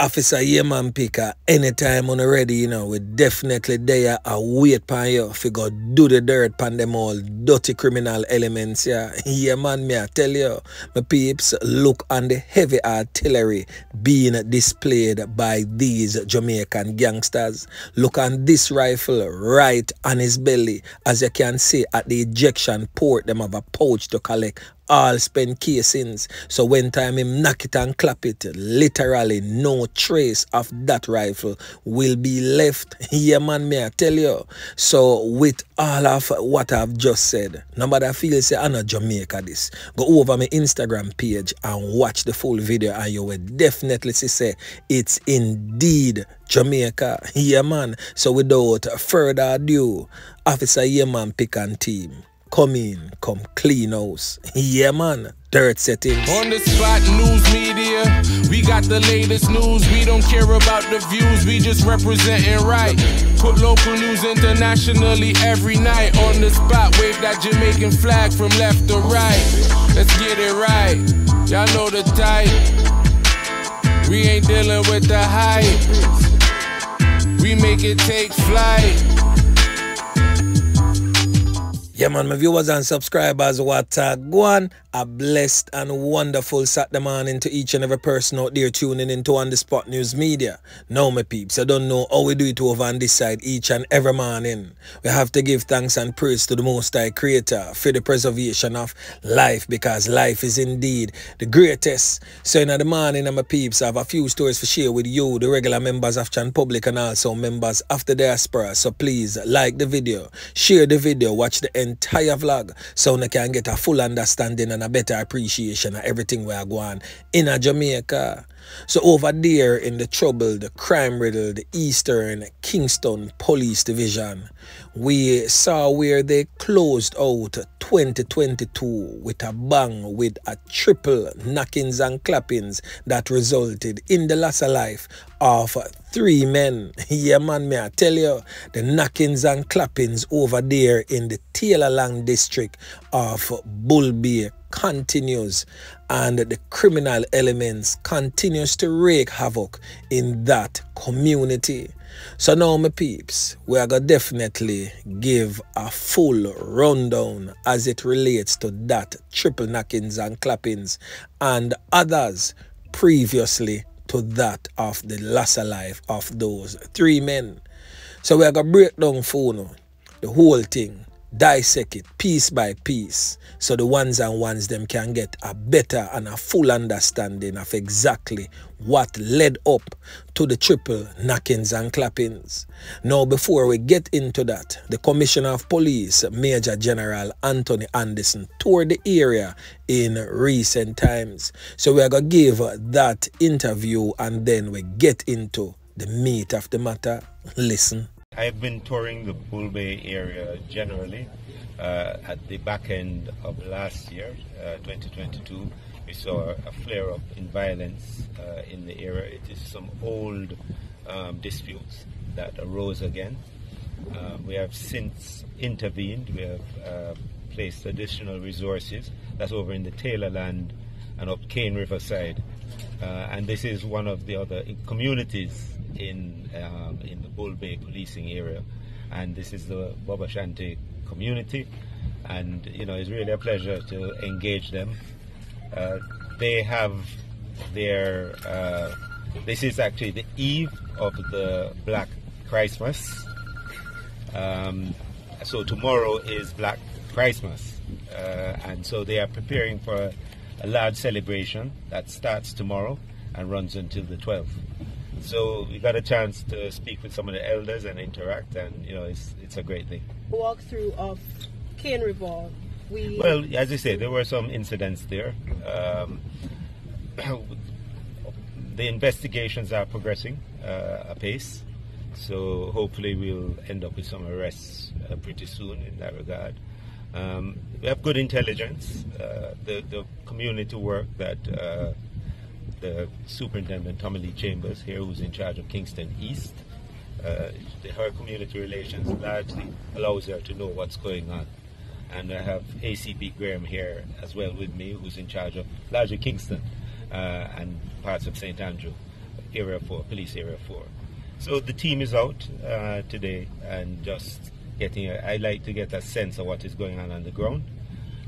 Officer Yeman Picker, anytime on ready, you know, we definitely there a wait pan you if you go do the dirt pan them all dirty criminal elements, yeah. Yeah, man, me I tell you, my peeps, look on the heavy artillery being displayed by these Jamaican gangsters. Look on this rifle right on his belly. As you can see at the ejection port, them have a pouch to collect all spent casings. So when time him knock it and clap it, literally no trace of that rifle will be left. Yeah, man, me I tell you. So with all of what I've just said, nobody feels say I'm not Jamaica this. Go over my Instagram page and watch the full video and you will definitely see say it's indeed Jamaica. Yeah, man. So without further ado, Officer Yeman Pick and team, come in, come clean house. Yeah, man. Dirt settings. On the spot, news media. We got the latest news. We don't care about the views. We just representing right. Put local news internationally every night. On the spot, wave that Jamaican flag from left to right. Let's get it right. Y'all know the type. We ain't dealing with the hype. We make it take flight. Yeah, man, my viewers and subscribers, what go on? A blessed and wonderful Saturday morning to each and every person out there tuning into On The Spot News Media. Now, my peeps, I don't know how we do it over on this side each and every morning. We have to give thanks and praise to the Most High Creator for the preservation of life, because life is indeed the greatest. So in the morning, my peeps, I have a few stories to share with you, the regular members of Chan Public and also members of the diaspora. So please like the video, share the video, watch the entire vlog so you can get a full understanding and a better appreciation of everything we are going in a Jamaica. So over there in the troubled, crime-riddled Eastern Kingston Police Division, we saw where they closed out 2022 with a bang, with a triple knockings and clappings that resulted in the loss of life of 3 men. Yeah, man, me I tell you, the knockings and clappings over there in the Taylorlang district of Bull Bay continues, and the criminal elements continues to wreak havoc in that community. So now, my peeps, we are going to definitely give a full rundown as it relates to that triple knockings and clappings and others previously to that of the loss of life of those 3 men. So we are going to break down for you the whole thing, dissect it piece by piece, so the ones and ones them can get a better and a full understanding of exactly what led up to the triple knockings and clappings. Now, before we get into that, the Commissioner of Police, Major General Anthony Anderson, toured the area in recent times. So we are going to give that interview and then we get into the meat of the matter. Listen. I've been touring the Bull Bay area generally. At the back end of last year, 2022, we saw a flare-up in violence in the area. It is some old disputes that arose again. We have since intervened. We have placed additional resources. That's over in the Taylorland and up Cane River side. And this is one of the other communities in the Bull Bay policing area, and this is the Boba Shanti community, and you know, it's really a pleasure to engage them. They have their this is actually the eve of the Black Christmas, so tomorrow is Black Christmas, and so they are preparing for a large celebration that starts tomorrow and runs until the 12th. So we got a chance to speak with some of the elders and interact, and you know, it's a great thing. Walkthrough of Cane River. Well, as you say, there were some incidents there. The investigations are progressing apace, so hopefully we'll end up with some arrests pretty soon in that regard. We have good intelligence. The community work that the Superintendent Tommy Lee Chambers here, who's in charge of Kingston East, her community relations largely allows her to know what's going on. And I have ACP Graham here as well with me, who's in charge of larger Kingston and parts of St. Andrew. Area 4, Police Area 4. So the team is out today and just getting, I like to get a sense of what is going on the ground.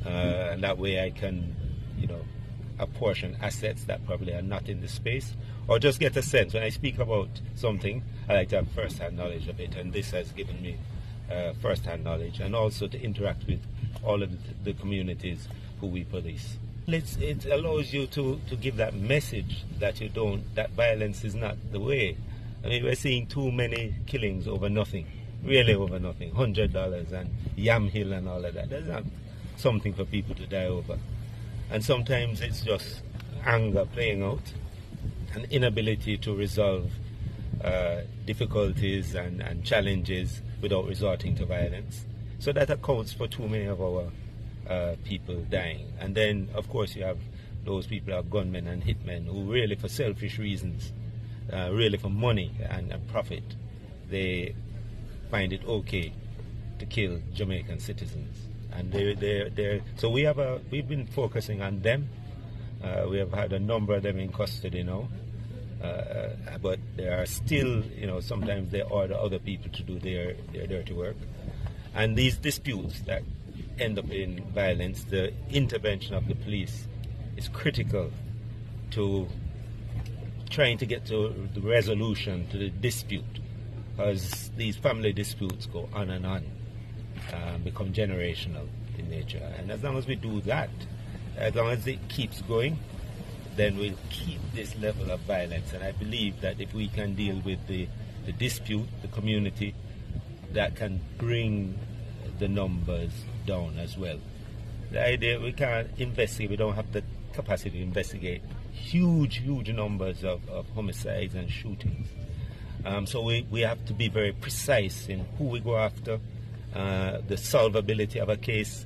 And that way I can, apportion assets that probably are not in the space, or just get a sense. When I speak about something, I like to have first-hand knowledge of it, and this has given me first-hand knowledge, and also to interact with all of the communities who we police. It allows you to give that message that that violence is not the way. I mean, we're seeing too many killings over nothing, really over nothing, $100 and Yam Hill and all of that. That's not something for people to die over. And sometimes it's just anger playing out, an inability to resolve difficulties and challenges without resorting to violence. So that accounts for too many of our people dying. And then, of course, you have those people who are gunmen and hitmen who really, for selfish reasons, really for money and profit, they find it okay to kill Jamaican citizens. And so we've been focusing on them. We have had a number of them in custody now, but there are still, sometimes they order other people to do their dirty work. And these disputes that end up in violence, the intervention of the police is critical to trying to get to the resolution to the dispute, because these family disputes go on and on. Become generational in nature, and as long as we do that, as long as it keeps going, then we'll keep this level of violence. And I believe that if we can deal with the dispute, the community, that can bring the numbers down as well. The idea, we can't investigate, we don't have the capacity to investigate huge numbers of homicides and shootings. So we have to be very precise in who we go after, the solvability of a case,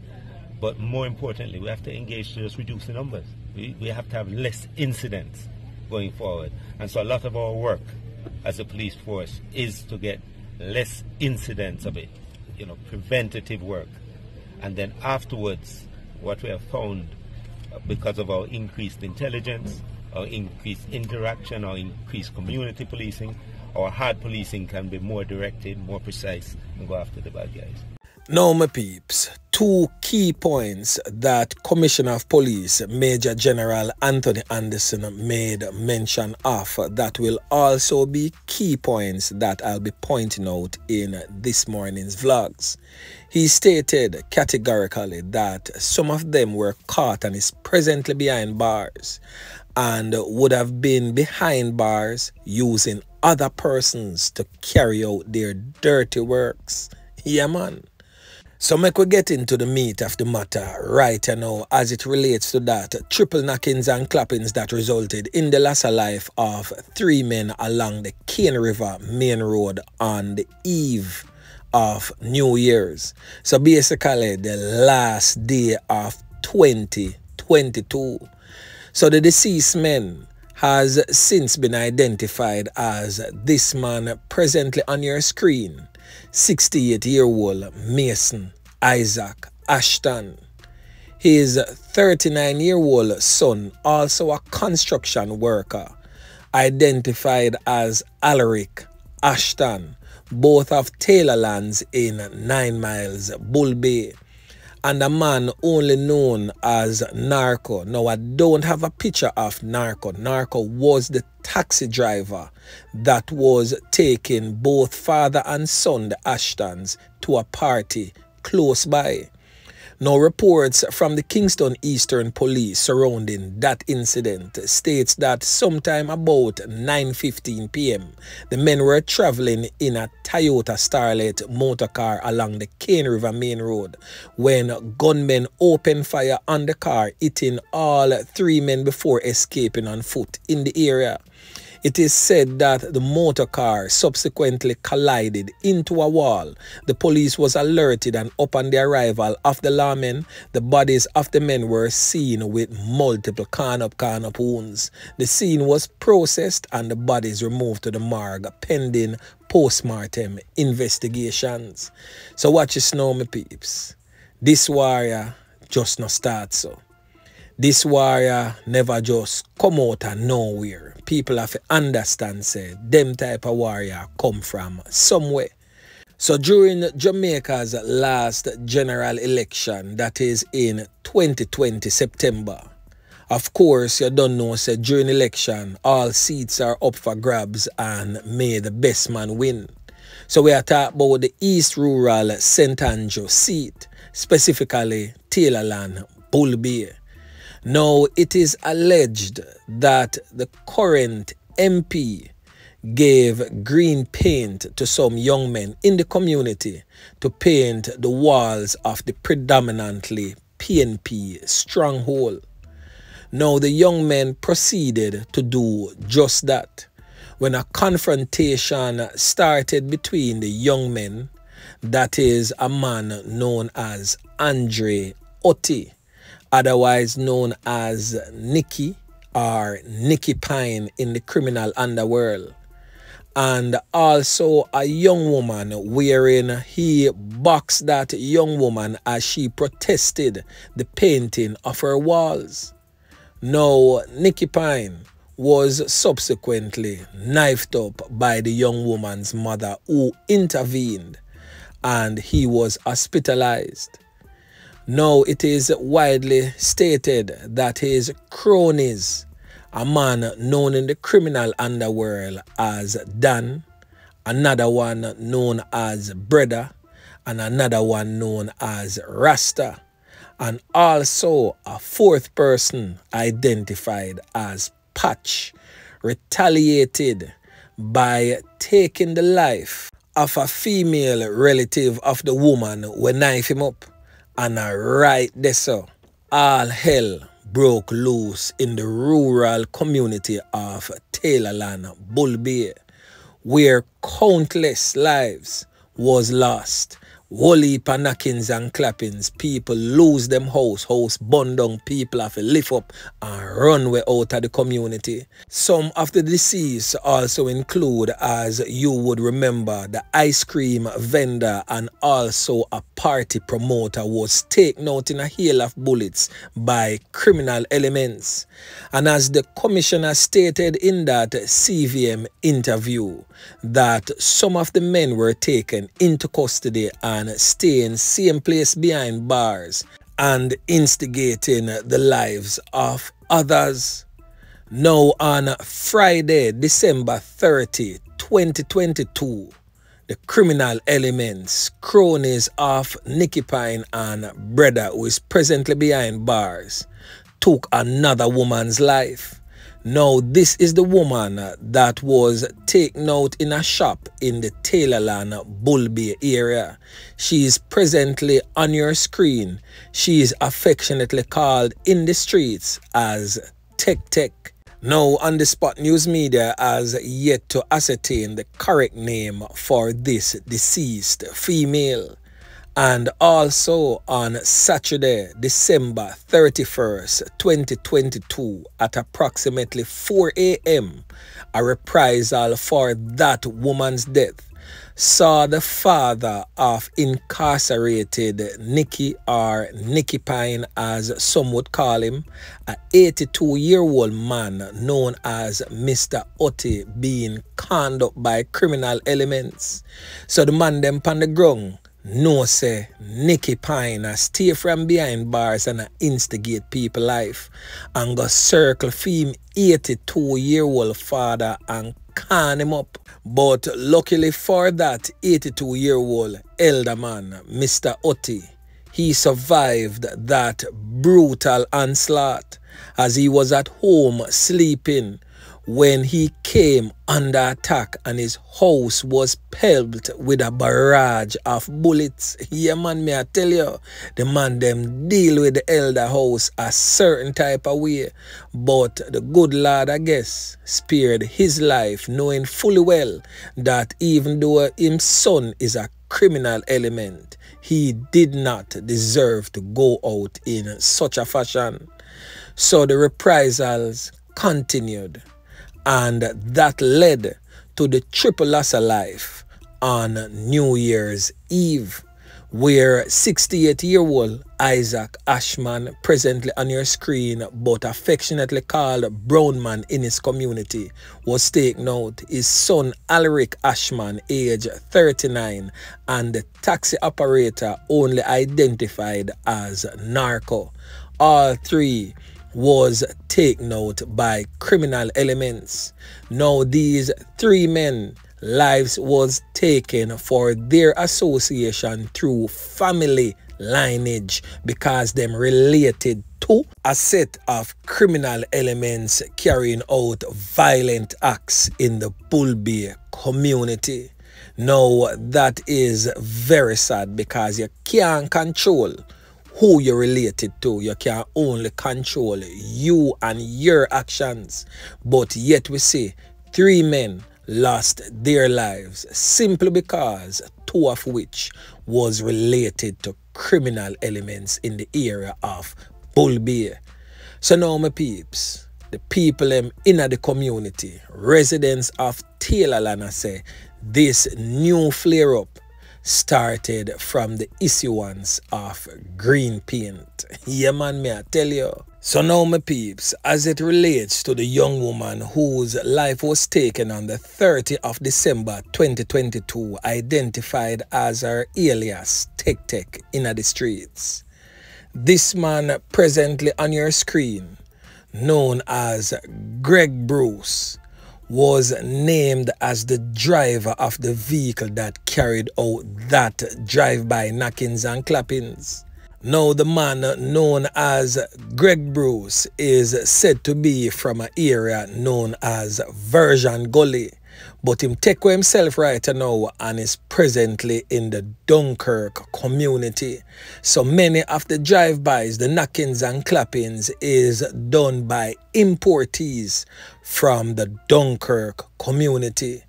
but more importantly, we have to engage to just reduce the numbers. We have to have less incidents going forward. And so a lot of our work as a police force is to get less incidents of it, preventative work. And then afterwards, what we have found, because of our increased intelligence, our increased interaction, our increased community policing, our hard policing can be more directed, more precise, and go after the bad guys. Now, my peeps, two key points that Commissioner of Police Major General Anthony Anderson made mention of that will also be key points that I'll be pointing out in this morning's vlogs. He stated categorically that some of them were caught and is presently behind bars and would have been behind bars using other persons to carry out their dirty works. Yeah, man. So make we get into the meat of the matter right now as it relates to that triple knockings and clappings that resulted in the loss of life of 3 men along the Cane River main road on the eve of New Year's. So basically the last day of 2022. So the deceased man has since been identified as this man presently on your screen, 68-year-old Mason Issac Ashton. His 39-year-old son, also a construction worker, identified as Alrick Ashman, both of Taylorlands in 9 Miles, Bull Bay, and a man only known as Narco. Now, I don't have a picture of Narco. Narco was the taxi driver that was taking both father and son, the Ashtons, to a party close by. Now, reports from the Kingston Eastern Police surrounding that incident states that sometime about 9:15 p.m., the men were traveling in a Toyota Starlet motor car along the Cane River main road when gunmen opened fire on the car, hitting all 3 men before escaping on foot in the area. It is said that the motor car subsequently collided into a wall. The police was alerted, and upon the arrival of the lawmen, the bodies of the men were seen with multiple corn-up wounds. The scene was processed and the bodies removed to the morgue pending post-mortem investigations. So watch this now, my peeps. This warrior just no start so. This warrior never just come out of nowhere. people have to understand, say, them type of warrior come from somewhere. So during Jamaica's last general election, that is in 2020 September, of course, you don't know, say, during election, all seats are up for grabs and may the best man win. So we are talking about the East Rural St. Andrew seat, specifically Taylorland, Bull Bay. Now, it is alleged that the current MP gave green paint to some young men in the community to paint the walls of the predominantly PNP stronghold. Now, the young men proceeded to do just that. When a confrontation started between the young men, that is a man known as Andre Otti, otherwise known as Nicky or Nicky Pine in the criminal underworld, and also a young woman wherein he boxed that young woman as she protested the painting of her walls. Now, Nicky Pine was subsequently knifed up by the young woman's mother, who intervened, and he was hospitalized. Now, it is widely stated that his cronies, a man known in the criminal underworld as Dan, another one known as Brother, and another one known as Rasta, and also a fourth person identified as Patch, retaliated by taking the life of a female relative of the woman who knifed him up. And right there, so all hell broke loose in the rural community of Taylorland, Bull Bay, where countless lives was lost. Whole heap of knockings and clappings, people lose them house burn down, people have to lift up and run way out of the community. Some of the deceased also include, as you would remember, the ice cream vendor and also a party promoter was taken out in a hail of bullets by criminal elements. And as the commissioner stated in that CVM interview, that some of the men were taken into custody and staying same place behind bars and instigating the lives of others. Now, on Friday, December 30, 2022, the criminal elements, cronies of Nicky Pine and Brother, who is presently behind bars, took another woman's life. Now, this is the woman that was taken out in a shop in the Taylorland Bull Bay area. She is presently on your screen. She is affectionately called in the streets as Tech Tech. Now, On the Spot News Media has yet to ascertain the correct name for this deceased female. And also on Saturday, December 31st, 2022, at approximately 4 a.m., a reprisal for that woman's death saw the father of incarcerated Nicky, or Nicky Pine as some would call him, an 82-year-old man known as Mr. Otti, being conned up by criminal elements. So the man them on the ground no say Nicky Pine stay from behind bars and instigate people life and go circle him 82-year-old father and can him up. But luckily for that 82-year-old elder man, Mr. Otti, he survived that brutal onslaught as he was at home sleeping when he came under attack and his house was pelted with a barrage of bullets. Yeah, man, me I tell you, the man them deal with the elder house a certain type of way. But the good Lord, I guess, spared his life, knowing fully well that even though his son is a criminal element, he did not deserve to go out in such a fashion. So the reprisals continued, and that led to the triple loss of life on New Year's Eve, where 68-year-old Issac Ashman, presently on your screen but affectionately called Brown Man in his community, was taken out. His son Alrick Ashman, age 39, and the taxi operator only identified as Narco. All three was taken out by criminal elements. Now these three men lives was taken for their association through family lineage because them related to a set of criminal elements carrying out violent acts in the Bull Bay community. Now that is very sad because you can't control who you're related to. You can only control you and your actions. But yet we see three men lost their lives simply because two of which was related to criminal elements in the area of Bull Bay. So now my peeps, the people in the community, residents of Taylorland, say this new flare up started from the issuance of green paint. Yeah man, me I tell you. So now my peeps, as it relates to the young woman whose life was taken on the 30th of December 2022, identified as her alias Tech in the streets. This man presently on your screen, known as Greg Bruce, was named as the driver of the vehicle that carried out that drive-by knockings and clappings. Now the man known as Greg Bruce is said to be from an area known as Version Gully, but him take away himself right now and is presently in the Dunkirk community. So many of the drive-bys, the knockings and clappings is done by importees from the Dunkirk community.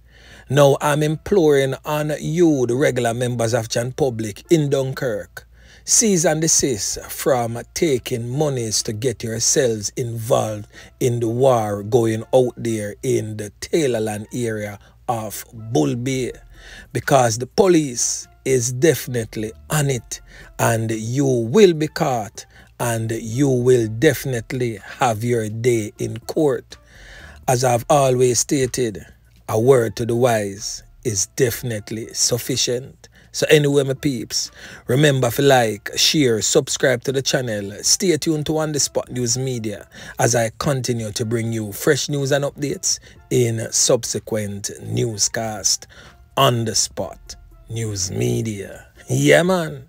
Now I'm imploring on you, the regular members of Jan Public in Dunkirk, cease and desist from taking monies to get yourselves involved in the war going out there in the Taylorland area of Bull Bay, because the police is definitely on it and you will be caught and you will definitely have your day in court. As I've always stated, a word to the wise is definitely sufficient. So anyway, my peeps, remember to like, share, subscribe to the channel. Stay tuned to On The Spot News Media as I continue to bring you fresh news and updates in subsequent newscast. On The Spot News Media. Yeah, man.